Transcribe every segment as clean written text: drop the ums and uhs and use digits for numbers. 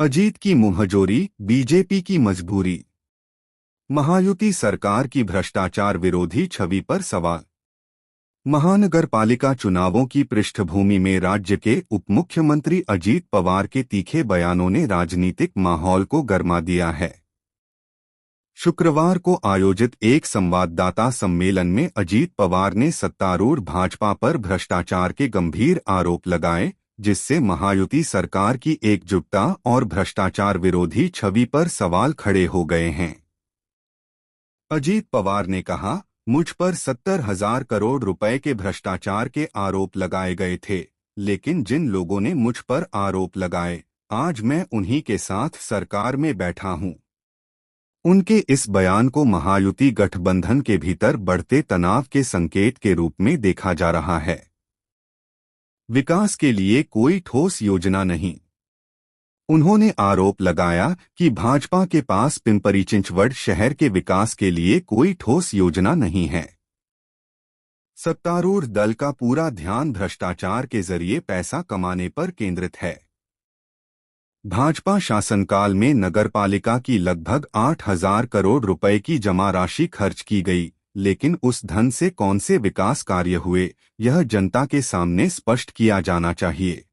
अजीत की मुंहजोरी, बीजेपी की मजबूरी। महायुति सरकार की भ्रष्टाचार विरोधी छवि पर सवाल। महानगरपालिका चुनावों की पृष्ठभूमि में राज्य के उपमुख्यमंत्री अजीत पवार के तीखे बयानों ने राजनीतिक माहौल को गरमा दिया है। शुक्रवार को आयोजित एक संवाददाता सम्मेलन में अजीत पवार ने सत्तारूढ़ भाजपा पर भ्रष्टाचार के गंभीर आरोप लगाए, जिससे महायुति सरकार की एकजुटता और भ्रष्टाचार विरोधी छवि पर सवाल खड़े हो गए हैं। अजीत पवार ने कहा, मुझ पर 70,000 करोड़ रुपए के भ्रष्टाचार के आरोप लगाए गए थे, लेकिन जिन लोगों ने मुझ पर आरोप लगाए, आज मैं उन्हीं के साथ सरकार में बैठा हूं। उनके इस बयान को महायुति गठबंधन के भीतर बढ़ते तनाव के संकेत के रूप में देखा जा रहा है। विकास के लिए कोई ठोस योजना नहीं। उन्होंने आरोप लगाया कि भाजपा के पास पिंपरी-चिंचवड शहर के विकास के लिए कोई ठोस योजना नहीं है। सत्तारूढ़ दल का पूरा ध्यान भ्रष्टाचार के जरिए पैसा कमाने पर केंद्रित है। भाजपा शासनकाल में नगरपालिका की लगभग 8,000 करोड़ रुपए की जमा राशि खर्च की गई, लेकिन उस धन से कौन से विकास कार्य हुए, यह जनता के सामने स्पष्ट किया जाना चाहिए।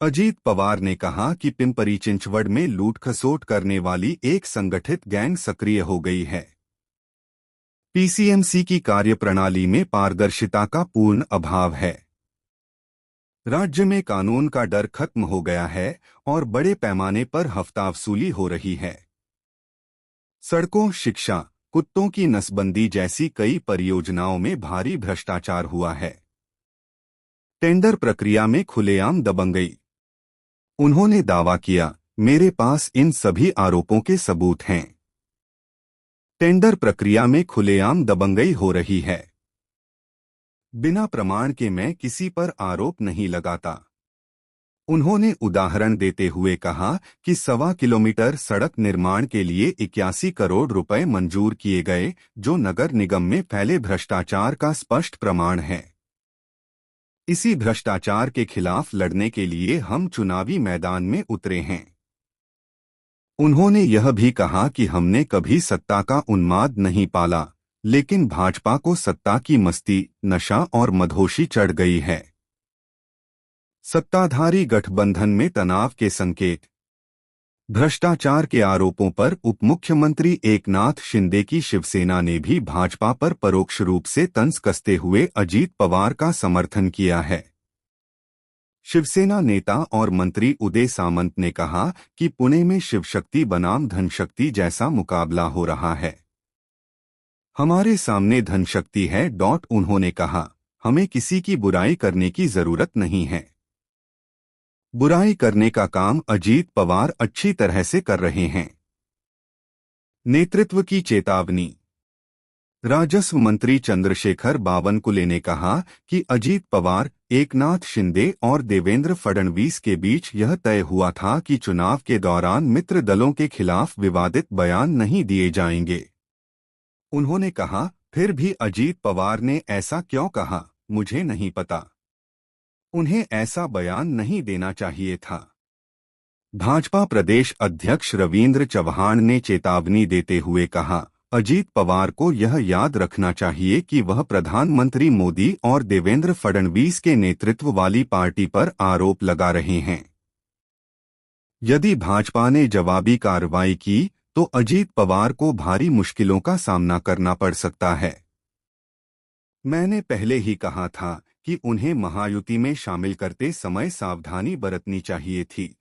अजीत पवार ने कहा कि पिंपरी-चिंचवड में लूट-खसोट करने वाली एक संगठित गैंग सक्रिय हो गई है। पीसीएमसी की कार्यप्रणाली में पारदर्शिता का पूर्ण अभाव है। राज्य में कानून का डर खत्म हो गया है और बड़े पैमाने पर हफ्ता वसूली हो रही है। सड़कों, शिक्षा, कुत्तों की नसबंदी जैसी कई परियोजनाओं में भारी भ्रष्टाचार हुआ है। टेंडर प्रक्रिया में खुलेआम दबंगई। उन्होंने दावा किया, मेरे पास इन सभी आरोपों के सबूत हैं। टेंडर प्रक्रिया में खुलेआम दबंगई हो रही है। बिना प्रमाण के मैं किसी पर आरोप नहीं लगाता। उन्होंने उदाहरण देते हुए कहा कि 1.25 किलोमीटर सड़क निर्माण के लिए 81 करोड़ रुपए मंजूर किए गए, जो नगर निगम में फैले भ्रष्टाचार का स्पष्ट प्रमाण है। इसी भ्रष्टाचार के खिलाफ लड़ने के लिए हम चुनावी मैदान में उतरे हैं। उन्होंने यह भी कहा कि हमने कभी सत्ता का उन्माद नहीं पाला, लेकिन भाजपा को सत्ता की मस्ती, नशा और मदहोशी चढ़ गई है। सत्ताधारी गठबंधन में तनाव के संकेत। भ्रष्टाचार के आरोपों पर उपमुख्यमंत्री एकनाथ शिंदे की शिवसेना ने भी भाजपा पर परोक्ष रूप से तंज कसते हुए अजीत पवार का समर्थन किया है। शिवसेना नेता और मंत्री उदय सामंत ने कहा कि पुणे में शिवशक्ति बनाम धनशक्ति जैसा मुकाबला हो रहा है। हमारे सामने धनशक्ति है। उन्होंने कहा, हमें किसी की बुराई करने की जरूरत नहीं है। बुराई करने का काम अजीत पवार अच्छी तरह से कर रहे हैं। नेतृत्व की चेतावनी। राजस्व मंत्री चंद्रशेखर बावनकुले ने कहा कि अजीत पवार, एकनाथ शिंदे और देवेंद्र फडणवीस के बीच यह तय हुआ था कि चुनाव के दौरान मित्र दलों के खिलाफ विवादित बयान नहीं दिए जाएंगे। उन्होंने कहा, फिर भी अजीत पवार ने ऐसा क्यों कहा, मुझे नहीं पता। उन्हें ऐसा बयान नहीं देना चाहिए था। भाजपा प्रदेश अध्यक्ष रविंद्र चव्हाण ने चेतावनी देते हुए कहा, अजीत पवार को यह याद रखना चाहिए कि वह प्रधानमंत्री मोदी और देवेंद्र फडणवीस के नेतृत्व वाली पार्टी पर आरोप लगा रहे हैं। यदि भाजपा ने जवाबी कार्रवाई की तो अजीत पवार को भारी मुश्किलों का सामना करना पड़ सकता है। मैंने पहले ही कहा था कि उन्हें महायुति में शामिल करते समय सावधानी बरतनी चाहिए थी।